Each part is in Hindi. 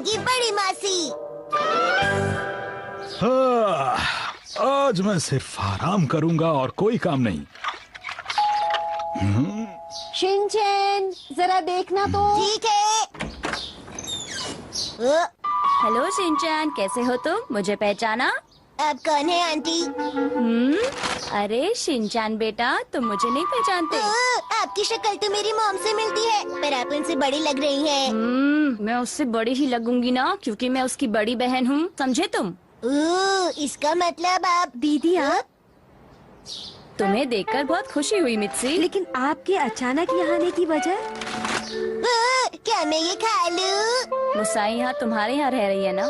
शिनचैन की बड़ी मासी। आज मैं सिर्फ आराम करूंगा और कोई काम नहीं। शिनचैन जरा देखना तो। ठीक है। हेलो शिनचैन, कैसे हो तुम? मुझे पहचाना? आप कौन है आंटी? अरे शिनचैन बेटा, तुम मुझे नहीं पहचानते? आपकी शक्ल तो मेरी मॉम से मिलती है, पर आप उनसे बड़ी लग रही हैं। मैं उससे बड़ी ही लगूंगी ना, क्योंकि मैं उसकी बड़ी बहन हूँ, समझे तुम? इसका मतलब आप दीदी आप? तुम्हें देखकर बहुत खुशी हुई मित्सी। लेकिन आपके अचानक यहाँ आने की वजह? क्या मैं ये खा लूं? मुसाई यहाँ तुम्हारे यहाँ रह रही है ना?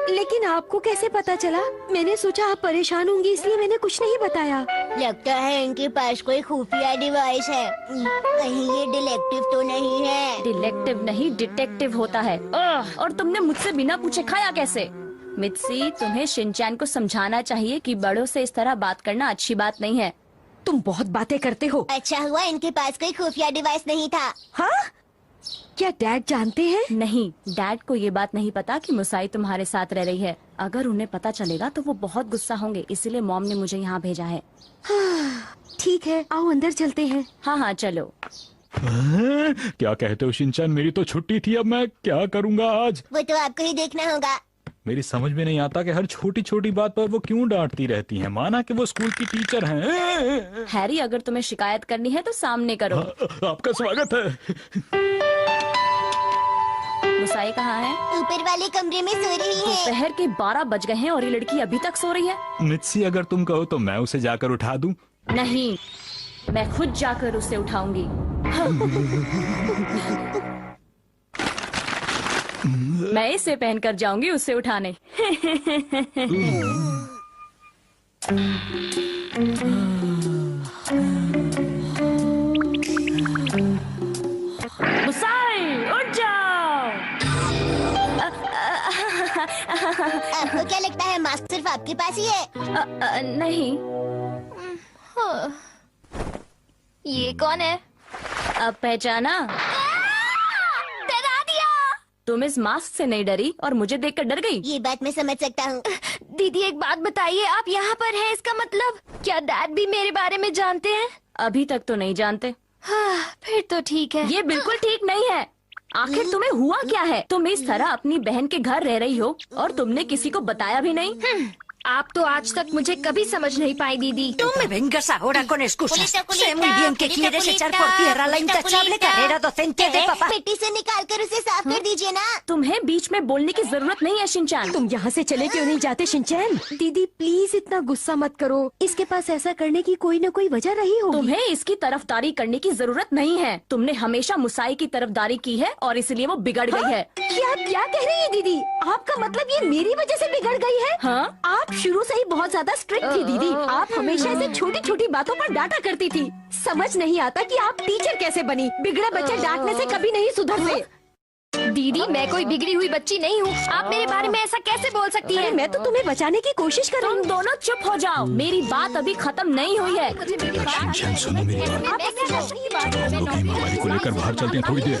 लेकिन आपको कैसे पता चला? मैंने सोचा आप परेशान होंगी, इसलिए मैंने कुछ नहीं बताया। लगता है इनके पास कोई खुफिया डिवाइस है। कहीं ये डिटेक्टिव तो नहीं है? डिटेक्टिव नहीं, डिटेक्टिव होता है। और तुमने मुझसे बिना पूछे खाया कैसे? मित्सी, तुम्हें शिनचैन को समझाना चाहिए कि बड़ों से इस तरह बात करना अच्छी बात नहीं है। तुम बहुत बातें करते हो। अच्छा हुआ इनके पास कोई खुफिया डिवाइस नहीं था। हाँ? क्या डैड जानते हैं? नहीं, डैड को ये बात नहीं पता कि मुसाई तुम्हारे साथ रह रही है। अगर उन्हें पता चलेगा तो वो बहुत गुस्सा होंगे, इसीलिए मॉम ने मुझे यहाँ भेजा है। ठीक है, आओ अंदर चलते हैं। हाँ हाँ चलो। क्या कहते हो शिनचैन? मेरी तो छुट्टी थी, अब मैं क्या करूँगा आज? वो तो आपको ही देखना होगा। मेरी समझ में नहीं आता कि हर छोटी छोटी बात पर वो क्यों डांटती रहती हैं। माना कि वो स्कूल की टीचर हैं। हैरी, अगर तुम्हें शिकायत करनी है तो सामने करो। आपका स्वागत है। मुसाई कहाँ है? ऊपर वाले कमरे में सो रही है। दोपहर के 12 बज गए हैं और ये लड़की अभी तक सो रही है। मित्सी, अगर तुम कहो तो मैं उसे जाकर उठा दूं। नहीं, मैं खुद जाकर उसे उठाऊंगी। मैं इसे पहनकर जाऊंगी उसे उठाने। मुसाई, उठ जाओ। आपको क्या लगता है मास्क सिर्फ आपके पास ही है? नहीं। ये कौन है? अब पहचाना? डरा दिया। तुम इस मास्क से नहीं डरी और मुझे देखकर डर गई? ये बात मैं समझ सकता हूँ। दीदी एक बात बताइए, आप यहाँ पर हैं, इसका मतलब क्या डैड भी मेरे बारे में जानते हैं? अभी तक तो नहीं जानते। हाँ, फिर तो ठीक है। ये बिल्कुल ठीक नहीं है। आखिर तुम्हें हुआ क्या है? तुम इस तरह अपनी बहन के घर रह रही हो और तुमने किसी को बताया भी नहीं। आप तो आज तक मुझे कभी समझ नहीं पाई दीदी। No me vengas ahora con excusas. Sé muy bien que quieres echar por tierra la intachable carrera docente de papá. मिट्टी से निकाल कर उसे साफ कर दीजिए ना। तुम्हें बीच में बोलने की जरूरत नहीं है शिनचैन। तुम यहाँ से चले क्यों नहीं जाते शिनचैन? दीदी प्लीज इतना गुस्सा मत करो, इसके पास ऐसा करने की कोई न कोई वजह रही होगी। तुम्हें इसकी तरफदारी करने की जरूरत नहीं है। तुमने हमेशा मुसाई की तरफदारी की है और इसलिए वो बिगड़ गई है। क्या कह रही है दीदी? आपका मतलब ये मेरी वजह से बिगड़ गई है? हाँ? आप शुरू से ही बहुत ज्यादा स्ट्रिक्ट थी दीदी। आप हमेशा ऐसे छोटी छोटी बातों पर डांटा करती थी। समझ नहीं आता कि आप टीचर कैसे बनी। बिगड़े बच्चे डांटने से कभी नहीं सुधरते। दीदी मैं कोई बिगड़ी हुई बच्ची नहीं हूँ, आप मेरे बारे में ऐसा कैसे बोल सकती हैं? मैं तो तुम्हें बचाने की कोशिश कर रही तुम हूँ। दोनों चुप हो जाओ, मेरी बात अभी खत्म नहीं हुई है। शिनचैन, सुनो मेरी बात। हम लोग की बीमारी को लेकर बाहर चलते हैं थोड़ी देर।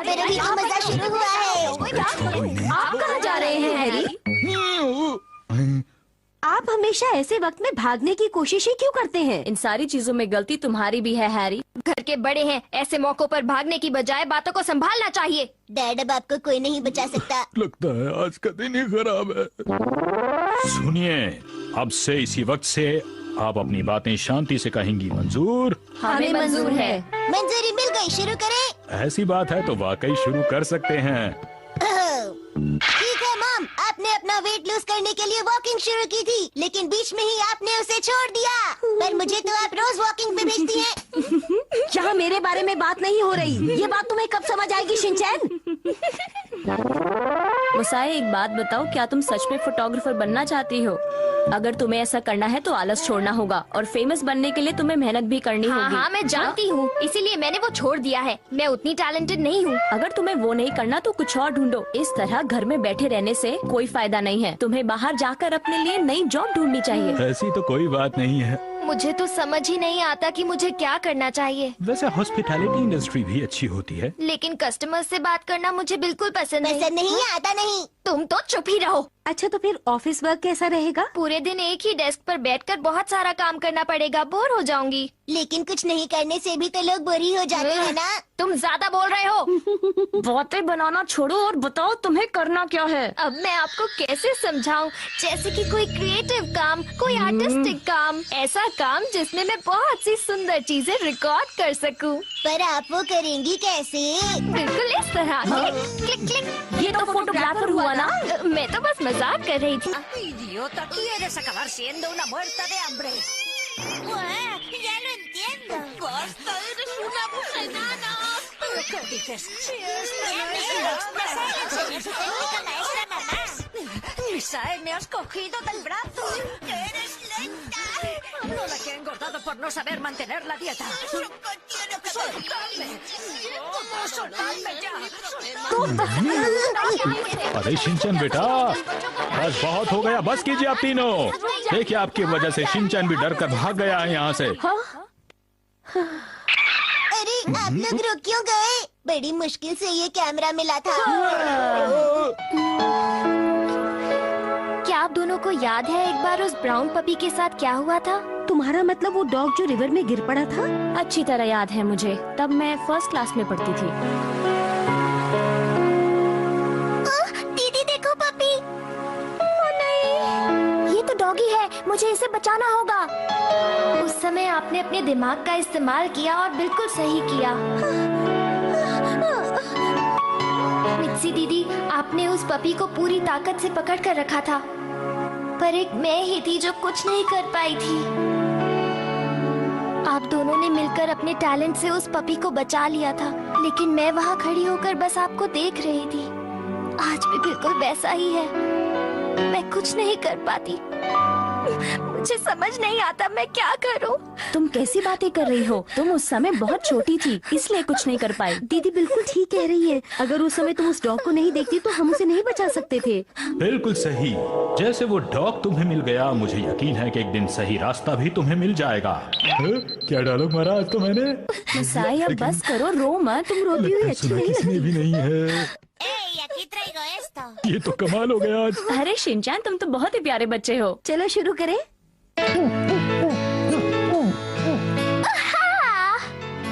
मेरा भी तो मजा शुरू हुआ है। आप कहाँ जा रहे हैं हैरी? आप हमेशा ऐसे वक्त में भागने की कोशिश ही क्यों करते हैं? इन सारी चीजों में गलती तुम्हारी भी है हैरी। घर के बड़े हैं, ऐसे मौकों पर भागने की बजाय बातों को संभालना चाहिए। डैड अब आपको कोई नहीं बचा सकता। लगता है आज का दिन ही खराब है। सुनिए, अब से इसी वक्त से आप अपनी बातें शांति से कहेंगी। मंजूर? हमें मंजूर है। मंजूरी मिल गई, शुरू करें? ऐसी बात है तो वाकई शुरू कर सकते हैं। ठीक है मॉम, आपने अपना वेट लूज करने के लिए वॉकिंग शुरू की थी, लेकिन बीच में ही आपने उसे छोड़ दिया। पर मुझे तो आप रोज वॉकिंग पे भेजती हैं। यहाँ मेरे बारे में बात नहीं हो रही। ये बात तुम्हें कब समझ आएगी शिनचैन? मुसाई, एक बात बताओ, क्या तुम सच में फोटोग्राफर बनना चाहती हो? अगर तुम्हें ऐसा करना है तो आलस छोड़ना होगा और फेमस बनने के लिए तुम्हें मेहनत भी करनी होगी। हाँ, मैं जानती हूँ, इसीलिए मैंने वो छोड़ दिया है। मैं उतनी टैलेंटेड नहीं हूँ। अगर तुम्हें वो नहीं करना तो कुछ और ढूंढो। इस तरह घर में बैठे रहने से कोई फायदा नहीं है। तुम्हें बाहर जाकर अपने लिए नई जॉब ढूंढनी चाहिए। ऐसी तो कोई बात नहीं है। मुझे तो समझ ही नहीं आता कि मुझे क्या करना चाहिए। वैसे हॉस्पिटैलिटी इंडस्ट्री भी अच्छी होती है। लेकिन कस्टमर से बात करना मुझे बिल्कुल पसंद नहीं। पसंद नहीं आता नहीं। तुम तो चुप ही रहो। अच्छा तो फिर ऑफिस वर्क कैसा रहेगा? पूरे दिन एक ही डेस्क पर बैठकर बहुत सारा काम करना पड़ेगा, बोर हो जाऊंगी। लेकिन कुछ नहीं करने से भी तो लोग बोरी हो जाते हैं ना। तुम ज्यादा बोल रहे हो। बातें बनाना छोड़ो और बताओ तुम्हें करना क्या है। अब मैं आपको कैसे समझाऊं? जैसे कि कोई क्रिएटिव काम, कोई आर्टिस्टिक काम, ऐसा काम जिसमें मैं बहुत सी सुंदर चीजें रिकॉर्ड कर सकूं। पर आप वो करेंगी कैसे? बिल्कुल इस तरह से। Click click. ये तो फोटोग्राफर हुआ ना। मैं तो बस मजाक कर रही थी। Idiota, quieres acabar siendo una muerta de hambre. Ya lo entiendo. ¡Basta! ¡Eres una mujer enana! ¿Pero qué dices? Si esta no es la maestra mamá. Misael, me has cogido del brazo. Eres lenta. No la que he engordado por no saber mantener la dieta. ¡Soltadme! ¡Soltadme ya! अरे शिनचैन बेटा, बस बहुत हो गया, बस कीजिए आप तीनों। देखिए आपकी वजह से शिनचैन भी डर कर भाग गया है यहाँ से। अरे आप लोग रुक क्यों गए? बड़ी मुश्किल से ये कैमरा मिला था। क्या आप दोनों को याद है एक बार उस ब्राउन पपी के साथ क्या हुआ था? तुम्हारा मतलब वो डॉग जो रिवर में गिर पड़ा था? अच्छी तरह याद है मुझे। तब मैं फर्स्ट क्लास में पढ़ती थी। दीदी देखो पपी। ओ नहीं, ये तो डॉगी है, मुझे इसे बचाना होगा। उस समय आपने अपने दिमाग का इस्तेमाल किया और बिल्कुल सही किया। मित्सी दीदी, आपने उस पपी को पूरी ताकत से पकड़ कर रखा था, पर एक मैं ही थी जो कुछ नहीं कर पाई थी। आप दोनों ने मिलकर अपने टैलेंट से उस पपी को बचा लिया था, लेकिन मैं वहाँ खड़ी होकर बस आपको देख रही थी। आज भी बिल्कुल वैसा ही है, मैं कुछ नहीं कर पाती। मुझे समझ नहीं आता मैं क्या करूं। तुम कैसी बातें कर रही हो? तुम उस समय बहुत छोटी थी, इसलिए कुछ नहीं कर पाई। दीदी बिल्कुल ठीक कह रही है। अगर उस समय तुम उस डॉग को नहीं देखती तो हम उसे नहीं बचा सकते थे। बिल्कुल सही। जैसे वो डॉग तुम्हें मिल गया, मुझे यकीन है कि एक दिन सही रास्ता भी तुम्हें मिल जाएगा। क्या डायलॉग मारा आज तो मैंने? मिसाई अब बस करो, रो मत। तुम रोती हुई अच्छी नहीं लगती। भी नहीं है। ये तो कमाल हो गया आज। अरे शिनचैन, तुम तो बहुत ही प्यारे बच्चे हो। चलो शुरू करें।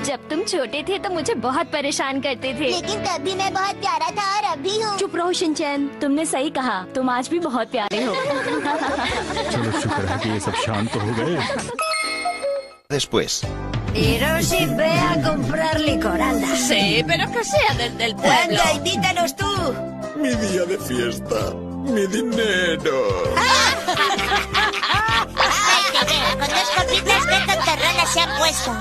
जब तुम छोटे थे तो मुझे बहुत परेशान करते थे। लेकिन तब भी मैं बहुत प्यारा था और अब भी हूँ। चुप रहो शिनचैन। तुमने सही कहा, तुम आज भी बहुत प्यारे हो। चलो शुक्र है कि ये सब शांत हो गए। Después. Hiroshi, ve a comprar licor, anda. Sí, pero que sea desde el pueblo. Anda, invítanos tú. Mi día de fiesta. Mi dinero. Ay, te veo, con dos copitas de tontorrona se han puesto.